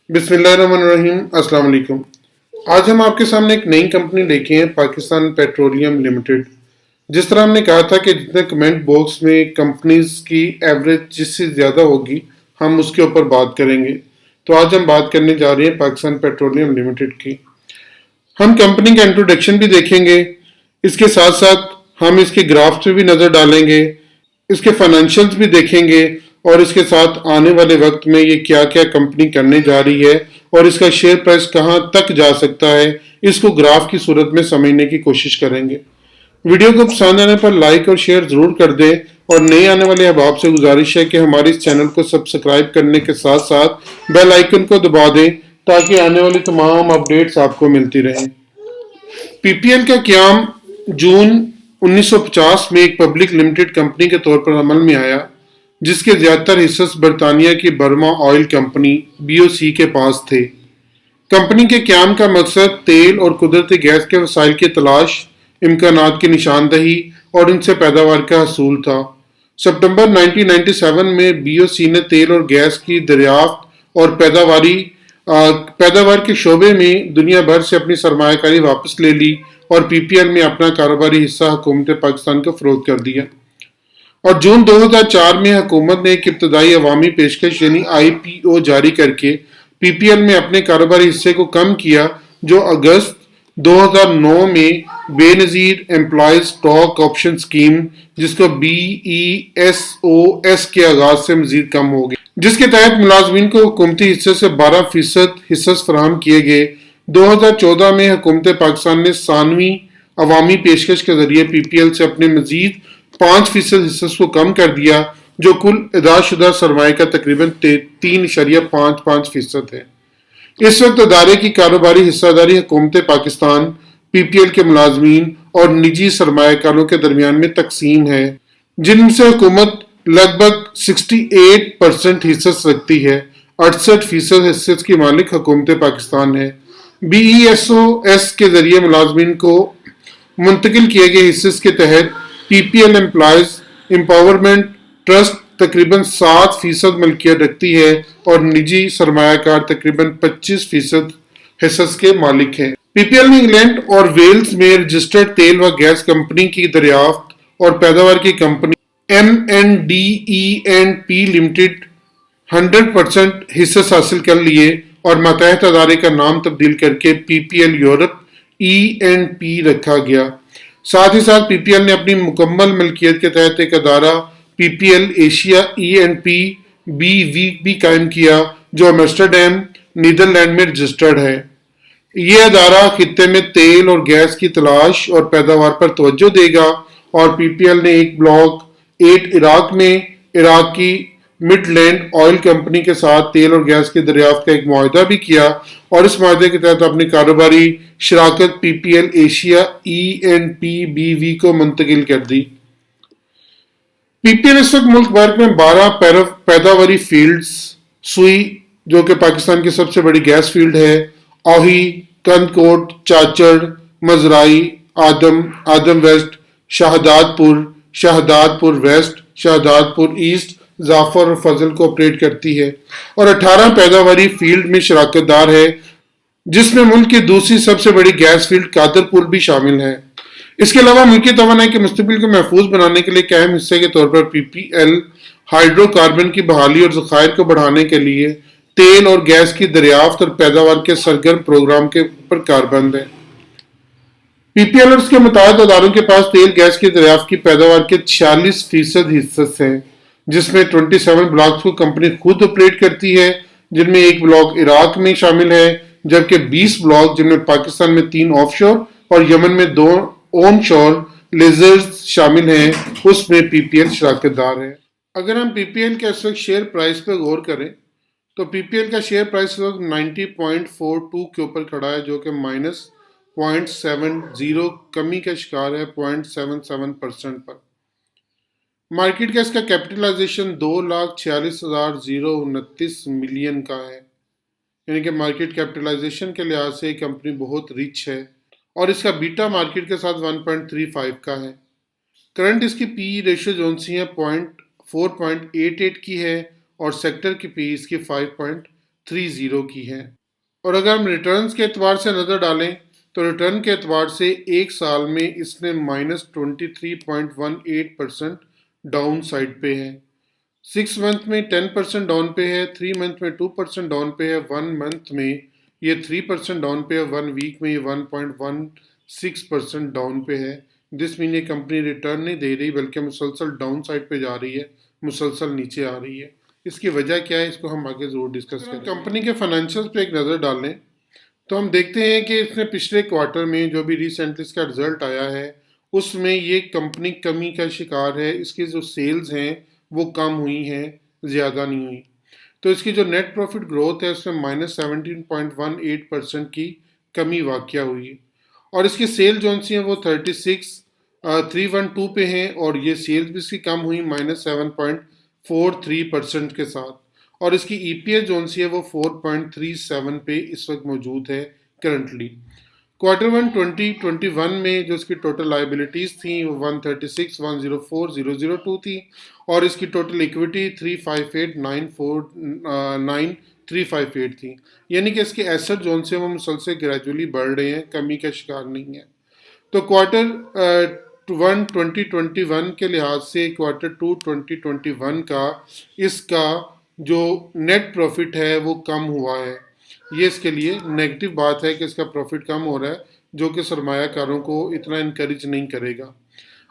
बिस्मिल्लाहिर्रहमानिर्रहीम। अस्सलाम वालेकुम। आज हम आपके सामने एक नई कंपनी लेके हैं, पाकिस्तान पेट्रोलियम लिमिटेड। जिस तरह हमने कहा था कि जितने कमेंट बॉक्स में कंपनीज की एवरेज जिससे ज़्यादा होगी हम उसके ऊपर बात करेंगे। तो आज हम बात करने जा रहे हैं पाकिस्तान पेट्रोलियम लिमिटेड की। हम कंपनी का इंट्रोडक्शन भी देखेंगे, इसके साथ साथ हम इसके ग्राफ्स पे भी नज़र डालेंगे, इसके फाइनेंशियल्स भी देखेंगे और इसके साथ आने वाले वक्त में ये क्या क्या कंपनी करने जा रही है और इसका शेयर प्राइस कहाँ तक जा सकता है, इसको ग्राफ की सूरत में समझने की कोशिश करेंगे। वीडियो को पसंद आने पर लाइक और शेयर जरूर कर दें और नए आने वाले अहबाब से गुजारिश है कि हमारे इस चैनल को सब्सक्राइब करने के साथ साथ बेल आइकन को दबा दें ताकि आने वाली तमाम अपडेट्स आपको मिलती रहें। पीपीएल का क्याम जून 1950 में एक पब्लिक लिमिटेड कंपनी के तौर पर अमल में आया, जिसके ज्यादातर हिस्से बरतानिया की बर्मा ऑयल कंपनी बीओसी के पास थे। कंपनी के क्याम का मकसद तेल और कुदरती गैस के वसाइल की तलाश, इम्कानात की निशानदही और इनसे पैदावार का हसूल था। सितंबर 1997 में बीओसी ने तेल और गैस की दरियाफ्त और पैदावार के शोबे में दुनिया भर से अपनी सरमायाकारी वापस ले ली और पीपीएल में अपना कारोबारी हिस्सा हुकूमत पाकिस्तान को फरोख्त कर दिया। और जून 2004 में हुकूमत ने एक इब्तदाई अवामी पेशकश यानी आईपीओ जारी करके पीपीएल में अपने कारोबारी हिस्से को कम किया, जो अगस्त 2009 में Benazir employees stock option scheme, जिसको बीईएसओएस के आगाज से मजीद कम हो गई, जिसके तहत मुलाजमीन को हुकूमती हिस्से से 12% हिस्स फराहम किए गए। 2014 में हुकूमत पाकिस्तान ने सानवी अवामी पेशकश के जरिए पीपीएल से अपने मजीद 5% हिस्से को कम कर दिया, जो कुल अदाशुदा सरमाए का तकरीबन 3.55% है। इस वक्त अदारे की कारोबारी हिस्सेदारी हुकूमत पाकिस्तान, पीपीएल के मुलाजमीन और निजी सरमायाकारों के दरमियान में तकसीम है, जिनसे हुकूमत लगभग 68% हिस्सा रखती है। 68% हिस्से की मालिक हुकूमत पाकिस्तान है। बीईएसओएस के जरिए मुलाजमीन को मुंतकिल किए गए हिस्से के तहत पीपीएल एम्प्लॉयज एम्पावरमेंट ट्रस्ट तकरीबन 7% मलकियत रखती है और निजी सरमायाकार तकरीबन 25% हिस्स के मालिक हैं। पीपीएल ने इंग्लैंड और वेल्स में रजिस्टर्ड तेल व गैस कंपनी की दरियाफ्त और पैदावार की कंपनी MNDE&P लिमिटेड 100% हिस्से हासिल कर लिए और मातहत अदारे का नाम तब्दील करके पीपीएल यूरोप E&P रखा गया। साथ ही साथ पीपीएल ने अपनी मुकम्मल मलकियत के तहत एक अदारा पीपीएल एशिया E&P BV भी कायम किया, जो एम्स्टर्डम नीदरलैंड में रजिस्टर्ड है। ये अदारा खित्ते में तेल और गैस की तलाश और पैदावार पर तवज्जो देगा और पीपीएल ने एक ब्लॉक 8 इराक में इराक की मिडलैंड ऑयल कंपनी के साथ तेल और गैस की दरियाफ्त का एक मुआहदा भी किया और इस मुआहदे के तहत अपनी कारोबारी शराकत पीपीएल एशिया E&P BV को मुंतकिल कर दी। पीपीएल इस वक्त मुल्क भर में 12 पैदावारी फील्ड्स, सुई जो कि पाकिस्तान की सबसे बड़ी गैस फील्ड है, ओही, Kandhkot, Chachar, Mazrai, Adam west, Shahdadpur west, Shahdadpur east, Jafar और फजल को ऑपरेट करती है और 18 पैदावारी फील्ड में शराकतदार है, जिसमें मुल्क की दूसरी सबसे बड़ी गैस फील्ड कादरपुर भी शामिल है। इसके अलावा मुल्की तवानाई के मुस्तकबिल को महफूज बनाने के लिए एक अहम हिस्से के तौर पर पीपीएल हाइड्रोकार्बन की बहाली और ज़खायर को बढ़ाने के लिए तेल और गैस की दरियाफ्त और पैदावार के सरगर्म प्रोग्राम के ऊपर कारबंद है। पीपीएल और उसके मुताबिक अदारों के पास तेल गैस की दरियाफ्त की पैदावार के 46% हिस्से हैं, जिसमें 27 ब्लॉक्स को कंपनी खुद ऑपरेट करती है, जिनमें एक ब्लॉक इराक में शामिल है, जबकि 20 ब्लॉक, जिनमें पाकिस्तान में 3 ऑफशोर और यमन में 2 ऑनशोर लेजर्स शामिल हैं, उसमें पीपीएल शराकतदार है। अगर हम पीपीएल के इस वक्त शेयर प्राइस पर गौर करें तो पीपीएल का शेयर प्राइस इस वक्त 90.42 के ऊपर खड़ा है, जो कि -0.70 कमी का शिकार है 0.77% पर। मार्केट का इसका कैपिटलाइजेशन 2,46,029 मिलियन का है, यानी कि मार्केट कैपिटलाइजेशन के लिहाज से कंपनी बहुत रिच है और इसका बीटा मार्केट के साथ 1.35 का है। करंट इसकी पी रेशियो जोन सी है 4.88 की है और सेक्टर की पी इसकी 5.3 30 की है। और अगर हम रिटर्न्स के एतबार से नज़र डालें तो रिटर्न के एतबार से एक साल में इसने -23.18% डाउन साइड पे है। 6 मंथ में 10% डाउन पे है, 3 मंथ में 2% डाउन पे है, 1 मंथ में ये 3% डाउन पे है, 1 वीक में ये 1.16% डाउन पे है। दिस मीन ये कंपनी रिटर्न नहीं दे रही बल्कि मुसलसल डाउन साइड पे जा रही है, मुसलसल नीचे आ रही है। इसकी वजह क्या है, इसको हम आगे ज़रूर डिस्कस करें। कंपनी के फाइनेंशियल्स पे एक नज़र डालें तो हम देखते हैं कि इसने पिछले क्वार्टर में जो भी रिसेंटली इसका रिजल्ट आया है उसमें ये कंपनी कमी का शिकार है। इसकी जो सेल्स हैं वो कम हुई हैं, ज़्यादा नहीं हुई। तो इसकी जो नेट प्रॉफिट ग्रोथ है उसमें -17.18% की कमी वाक़या हुई। और इसकी सेल जो सी हैं वो 312 पे हैं और ये सेल्स भी इसकी कम हुई -7.43% के साथ। और इसकी ईपीएस जो सी है वो 4.37 पे इस वक्त मौजूद है करंटली। Q1 2021 में जो इसकी टोटल लाइबिलिटीज़ थी वो 136,104,002 थी और इसकी टोटल इक्विटी 358,949,358 थी। यानी कि इसके एसेट जोन से वो मुसलसल ग्रेजुअली बढ़ रहे हैं, कमी का शिकार नहीं है। तो Q1 2021 के लिहाज से Q2 2021 का इसका जो नेट प्रॉफिट है वो कम हुआ है। ये इसके लिए नेगेटिव बात है कि इसका प्रॉफिट कम हो रहा है, जो कि सरमायाकारों को इतना इनकरेज नहीं करेगा।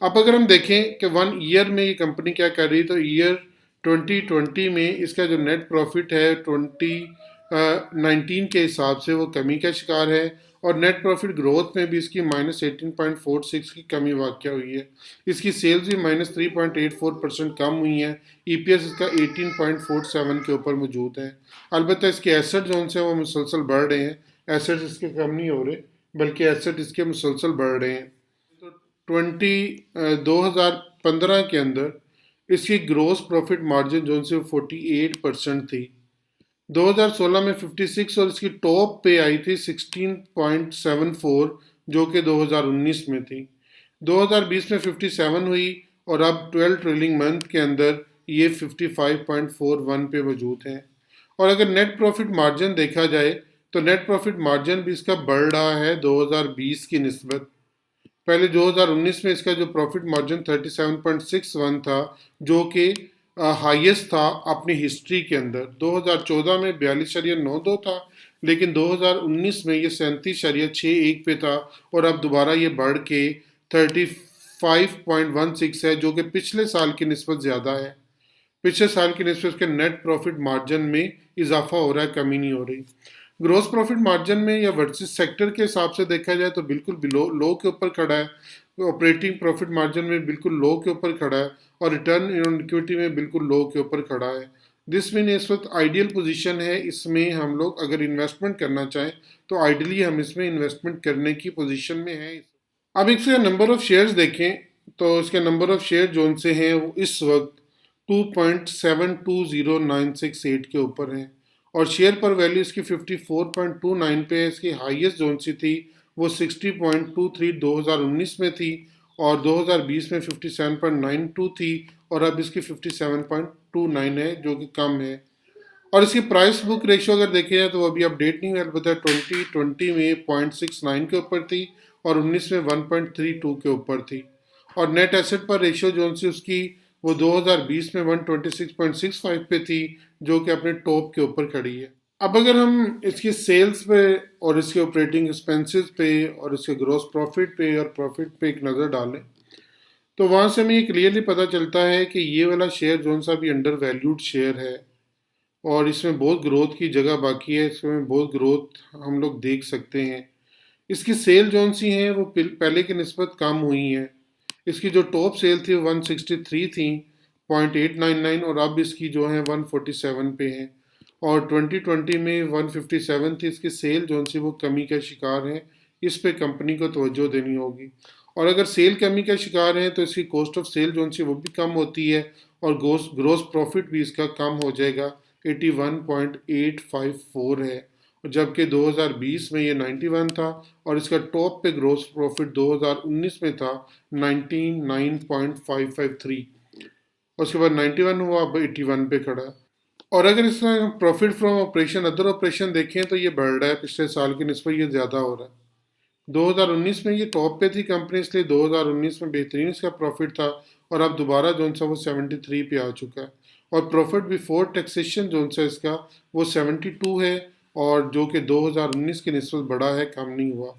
अब अगर हम देखें कि 1 ईयर में ये कंपनी क्या कर रही है तो ईयर 2020 में इसका जो नेट प्रॉफिट है 2019 के हिसाब से वो कमी का शिकार है और नेट प्रॉफिट ग्रोथ में भी इसकी -18.46 की कमी वाक़या हुई है। इसकी सेल्स भी -3.84% कम हुई है। ईपीएस इसका 18.47 के ऊपर मौजूद है। अलबत्ता इसके एसेट जो से वो मुसलसल बढ़ रहे हैं, एसेट इसके कम नहीं हो रहे बल्कि एसेट इसके मुसलसल बढ़ रहे हैं। तो 2015 के अंदर इसकी ग्रोस प्रॉफिट मार्जिन जो से 48% थी, 2016 में 56 और इसकी टॉप पे आई थी 16.74 जो कि 2019 में थी। 2020 में 57 हुई और अब 12 ट्रेलिंग मंथ के अंदर ये 55.41 पे मौजूद है। और अगर नेट प्रॉफिट मार्जिन देखा जाए तो नेट प्रॉफिट मार्जिन भी इसका बढ़ रहा है 2020 की निस्बत। पहले 2019 में इसका जो प्रॉफिट मार्जिन 37.61 था जो कि हाईएस्ट था अपनी हिस्ट्री के अंदर। 2014 में 42.92 था लेकिन 2019 में ये 37.61 पे था और अब दोबारा ये बढ़ के 35.16 है जो कि पिछले साल की निस्बत ज़्यादा है। पिछले साल की निस्बत के नेट प्रॉफिट मार्जिन में इजाफा हो रहा है, कमी नहीं हो रही। ग्रोस प्रॉफिट मार्जिन में या वर्सेस सेक्टर के हिसाब से देखा जाए तो बिल्कुल बिलो लो के ऊपर खड़ा है। ऑपरेटिंग प्रॉफिट मार्जिन में बिल्कुल लो के ऊपर खड़ा है और रिटर्न ऑन इक्विटी में बिल्कुल लो के ऊपर खड़ा है। दिस मीन इस वक्त आइडियल पोजीशन है। इसमें हम लोग अगर इन्वेस्टमेंट करना चाहें तो आइडियली हम इसमें इन्वेस्टमेंट करने की पोजीशन में हैं। अब इसके नंबर ऑफ शेयर्स देखें तो इसके नंबर ऑफ शेयर जोन से हैं वो इस वक्त 2.720968 के ऊपर हैं और शेयर पर वैल्यू इसकी 54.29 पे है। इसकी हाईएस्ट जोन सी थी वो 60.23 2019 में थी और 2020 में 57.92 थी और अब इसकी 57.29 है जो कि कम है। और इसकी प्राइस बुक रेशियो अगर देखे जाए तो वो अभी अपडेट नहीं हुआ, अलबत्ता 2020 में 0.69 के ऊपर थी और 19 में 1.32 के ऊपर थी। और नेट एसेट पर रेशियो जो सी उसकी वो 2020 में 126.65 पे थी जो कि अपने टॉप के ऊपर खड़ी है। अब अगर हम इसकी सेल्स पे और इसके ऑपरेटिंग एक्सपेंसेस पे और इसके ग्रॉस प्रॉफिट पे और प्रॉफिट पे एक नज़र डालें तो वहाँ से हमें ये क्लियरली पता चलता है कि ये वाला शेयर जो सा भी अंडर वैल्यूड शेयर है और इसमें बहुत ग्रोथ की जगह बाकी है। इसमें बहुत ग्रोथ हम लोग देख सकते हैं। इसकी सेल जो सी हैं वो पहले की निस्बत कम हुई हैं। इसकी जो टॉप सेल थी 163 थी 0.899 और अब इसकी जो है 147 पे है और 2020 में 157 थी। इसकी सेल जो सी वो कमी का शिकार है। इस पे कंपनी को तवज्जो देनी होगी और अगर सेल कमी का शिकार है तो इसकी कॉस्ट ऑफ सेल जो सी वो भी कम होती है और ग्रोस प्रॉफिट भी इसका कम हो जाएगा, 81.854 है जबकि 2020 में ये 91 था और इसका टॉप पे ग्रोस प्रॉफिट 2019 में था 99.553 और उसके बाद 91 हुआ, अब 81 पे खड़ा। और अगर इसमें profit from operation other operation देखें तो ये बढ़ रहा है, पिछले साल की निस्बत ये ज़्यादा हो रहा है। 2019 में ये टॉप पे थी कंपनी, इसलिए 2019 में बेहतरीन इसका प्रॉफिट था, और अब दोबारा जो सा वो 73 पे आ चुका है। और प्रॉफिट बिफोर टैक्सेशन जो सा इसका वो 72 है, और जो कि 2019 की निस्बत बड़ा है, कम नहीं हुआ।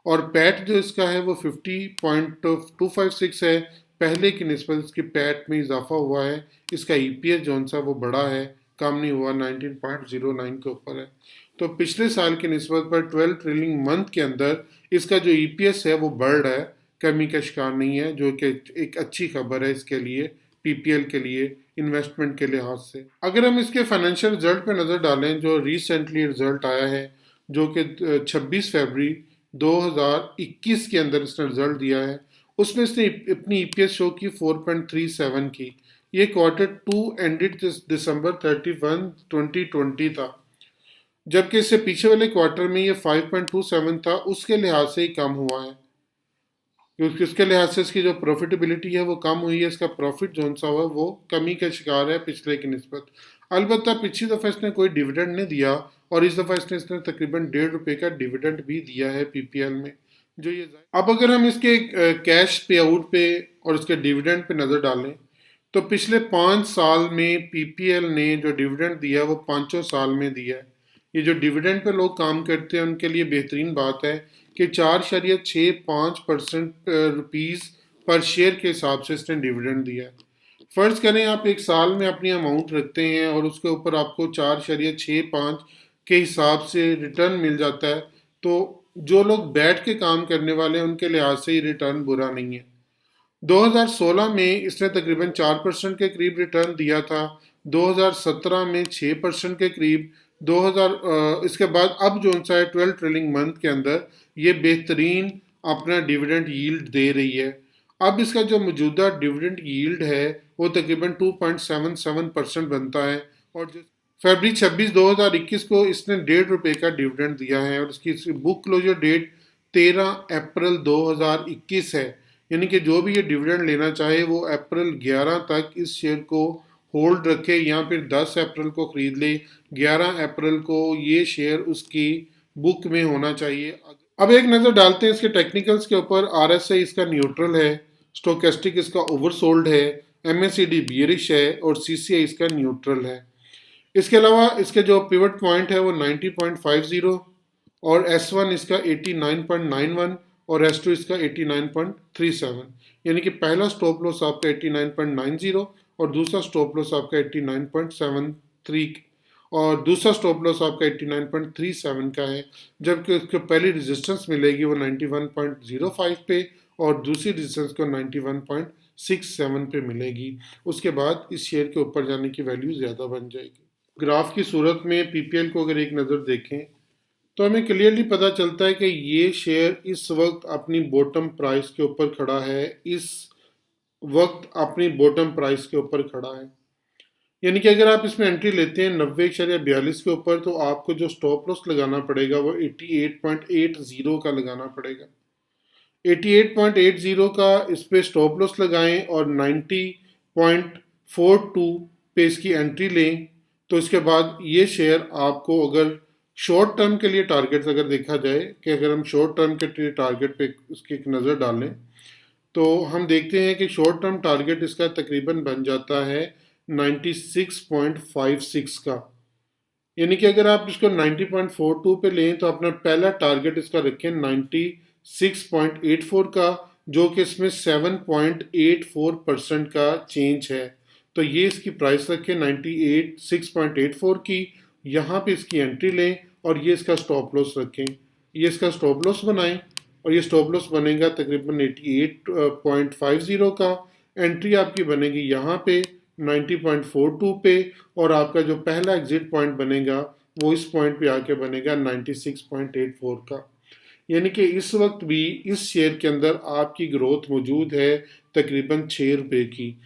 और पैट जो इसका है वो 50.256 है, पहले की निस्बत इसकी पैट में इजाफा हुआ है। इसका ईपीएस जो सा वो बड़ा है, कम नहीं हुआ, 19.09 के ऊपर है। तो पिछले साल की निस्बत पर 12 ट्रेलिंग मंथ के अंदर इसका जो ईपीएस है वो बढ़ रहा है, कमी का शिकार नहीं है, जो कि एक अच्छी खबर है इसके लिए, पीपीएल के लिए, इन्वेस्टमेंट के लिहाज से। अगर हम इसके फाइनेंशियल रिजल्ट पे नज़र डालें, जो रिसेंटली रिजल्ट आया है, जो कि 26 फरवरी 2021 के अंदर इसने रिजल्ट दिया है, उसमें इसने अपनी ईपीएस शो की 4.37 की। ये क्वार्टर टू एंडेड दिसंबर 31 2020 था, जबकि इससे पीछे वाले क्वार्टर में ये 5.27 था, उसके लिहाज से ही कम हुआ है, क्योंकि उसके लिहाज से इसकी जो प्रॉफिटेबिलिटी है वो कम हुई है। इसका प्रॉफिट जो सा हुआ वो कमी का शिकार है पिछले की निस्बत। अलबत्ता पिछली दफ़ा इसने कोई डिविडेंड नहीं दिया, और इस दफ़ा इसने तकरीबन ₹1.5 का डिविडेंड भी दिया है पीपीएल में। जो ये अब अगर हम इसके कैश पे आउट पे और इसके डिविडेंड पे नज़र डालें, तो पिछले 5 साल में पीपीएल ने जो डिविडेंड दिया वो पाँचों साल में दिया है। ये जो डिविडेंड पे लोग काम करते हैं उनके लिए बेहतरीन बात है कि 4.65% रुपीज़ पर शेयर के हिसाब से इसने डिविडेंड दिया है। फ़र्ज़ करें आप एक साल में अपनी अमाउंट रखते हैं और उसके ऊपर आपको 4.65 के हिसाब से रिटर्न मिल जाता है, तो जो लोग बैठ के काम करने वाले हैं उनके लिहाज से ये रिटर्न बुरा नहीं है। 2016 में इसने तकरीबन 4% के करीब रिटर्न दिया था, 2017 में 6% के करीब, 2000 इसके बाद अब जो सा है 12 ट्रेलिंग मंथ के अंदर ये बेहतरीन अपना डिविडेंड यील्ड दे रही है। अब इसका जो मौजूदा डिविडेंड यील्ड है वो तकरीबन 2.77% बनता है, और जो फरवरी 26 2021 को इसने ₹1.5 का डिविडेंड दिया है, और इसकी बुक क्लोजर डेट 13 अप्रैल 2021 है। यानी कि जो भी ये डिविडेंड लेना चाहे वो अप्रैल 11 तक इस शेयर को होल्ड रखे, या फिर 10 अप्रैल को ख़रीद ले। 11 अप्रैल को ये शेयर उसकी बुक में होना चाहिए। अब एक नज़र डालते हैं इसके टेक्निकल्स के ऊपर। आरएसआई इसका न्यूट्रल है, स्टोकेस्टिक इसका ओवरसोल्ड है, एमएसीडी बियरिश है, और सीसीआई इसका न्यूट्रल है। इसके अलावा इसके जो पिवट पॉइंट है वो 90.50, और S1 इसका 89.91, और S2 इसका 89.37। यानी कि पहला स्टॉप लॉस आपका 89.90, और दूसरा स्टॉप लॉस आपका 89.73, और दूसरा स्टॉप लॉस आपका 89.37 का है। जबकि उसको पहली रेजिस्टेंस मिलेगी वो 91.05 पे, और दूसरी रेजिस्टेंस को 91.67 पे मिलेगी। उसके बाद इस शेयर के ऊपर जाने की वैल्यू ज़्यादा बन जाएगी। ग्राफ की सूरत में पीपीएल को अगर एक नज़र देखें तो हमें क्लियरली पता चलता है कि ये शेयर इस वक्त अपनी बॉटम प्राइस के ऊपर खड़ा है, इस वक्त अपनी बॉटम प्राइस के ऊपर खड़ा है। यानी कि अगर आप इसमें एंट्री लेते हैं 90.42 के ऊपर, तो आपको जो स्टॉप लॉस लगाना पड़ेगा वो 88.80 का लगाना पड़ेगा। 88.80 का इस पे स्टॉप लॉस लगाएं और 90.42 पे इसकी एंट्री लें, तो इसके बाद ये शेयर आपको, अगर शॉर्ट टर्म के लिए टारगेट अगर देखा जाए कि अगर हम शॉर्ट टर्म के टारगेट पे इसकी एक नज़र डालें, तो हम देखते हैं कि शॉर्ट टर्म टारगेट इसका तकरीबन बन जाता है 96.56 का। यानी कि अगर आप इसको 90.42 पे लें तो अपना पहला टारगेट इसका रखें 96.84 का, जो कि इसमें 7.84% का चेंज है। तो ये इसकी प्राइस रखें 96.84 की, यहाँ पे इसकी एंट्री लें, और ये इसका स्टॉप लॉस रखें। ये इसका स्टॉप लॉस बनाएं, और ये स्टॉप लॉस बनेगा तकरीबन 88.50 का। एंट्री आपकी बनेगी यहाँ पे 90.42 पे, और आपका जो पहला एग्जिट पॉइंट बनेगा वो इस पॉइंट पे आके बनेगा 96.84 का। यानी कि इस वक्त भी इस शेयर के अंदर आपकी ग्रोथ मौजूद है तकरीबन ₹6 की।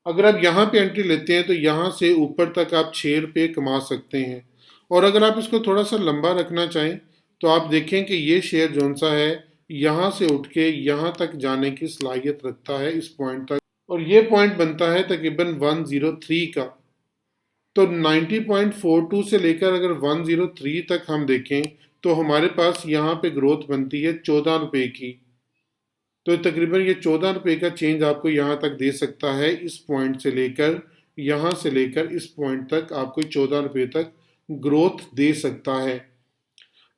अगर आप यहाँ पे एंट्री लेते हैं तो यहाँ से ऊपर तक आप ₹6 कमा सकते हैं। और अगर आप इसको थोड़ा सा लंबा रखना चाहें तो आप देखें कि ये शेयर जौन सा है यहाँ से उठ के यहाँ तक जाने की सलाहियत रखता है, इस पॉइंट तक, और ये पॉइंट बनता है तकरीबन 103 का। तो 90.42 से लेकर अगर 103 तक हम देखें तो हमारे पास यहाँ पे ग्रोथ बनती है 14 रुपए की। तो तकरीबन ये 14 रुपए का चेंज आपको यहाँ तक दे सकता है। इस पॉइंट से लेकर यहाँ से लेकर इस पॉइंट तक आपको 14 रुपए तक ग्रोथ दे सकता है।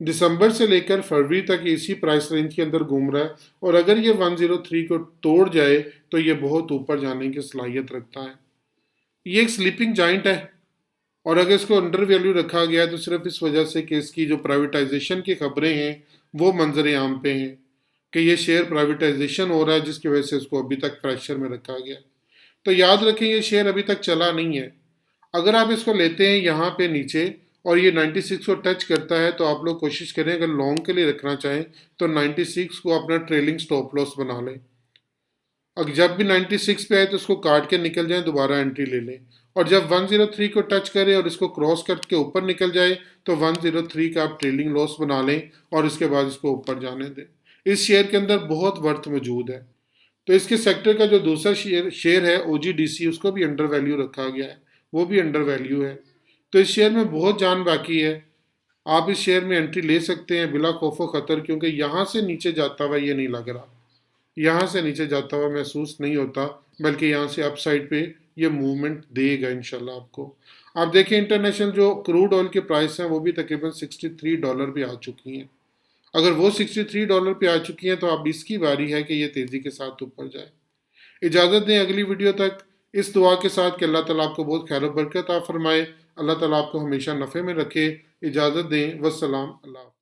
दिसंबर से लेकर फरवरी तक इसी प्राइस रेंज के अंदर घूम रहा है, और अगर ये 103 को तोड़ जाए तो ये बहुत ऊपर जाने की सलाहियत रखता है। ये एक स्लीपिंग जाइंट है, और अगर इसको अंडर वैल्यू रखा गया है तो सिर्फ इस वजह से कि इसकी जो प्राइवेटाइजेशन की खबरें हैं वो मंजर आम पे हैं कि ये शेयर प्राइवेटाइजेशन हो रहा है, जिसकी वजह से इसको अभी तक प्रेशर में रखा गया। तो याद रखें ये शेयर अभी तक चला नहीं है। अगर आप इसको लेते हैं यहाँ पे नीचे और ये 96 को टच करता है तो आप लोग कोशिश करें, अगर लॉन्ग के लिए रखना चाहें तो 96 को अपना ट्रेलिंग स्टॉप लॉस बना लें। अब जब भी 96 पे आए तो उसको काट के निकल जाए, दोबारा एंट्री ले लें। और जब 103 को टच करे और इसको क्रॉस करके ऊपर निकल जाए तो 103 का आप ट्रेलिंग लॉस बना लें और इसके बाद इसको ऊपर जाने दें। इस शेयर के अंदर बहुत वर्थ मौजूद है। तो इसके सेक्टर का जो दूसरा शेयर है OGDC, उसको भी अंडर वैल्यू रखा गया है, वो भी अंडर वैल्यू है। तो इस शेयर में बहुत जान बाकी है। आप इस शेयर में एंट्री ले सकते हैं बिला खौफो खतर, क्योंकि यहाँ से नीचे जाता हुआ ये नहीं लग रहा, यहाँ से नीचे जाता हुआ महसूस नहीं होता, बल्कि यहाँ से अपसाइड पे ये मूवमेंट देगा इंशाल्लाह आपको। आप देखें इंटरनेशनल जो क्रूड ऑयल के प्राइस हैं वो भी तकरीबन $63 पे आ चुकी हैं। अगर वो $63 पे आ चुकी हैं तो अब इसकी बारी है कि ये तेज़ी के साथ ऊपर जाए। इजाज़त दें अगली वीडियो तक, इस दुआ के साथ कि अल्लाह ताला आपको बहुत खैर व बरकत फरमाए, अल्लाह ताला आपको हमेशा नफ़े में रखे। इजाज़त दें, वस्सलाम, अल्लाह।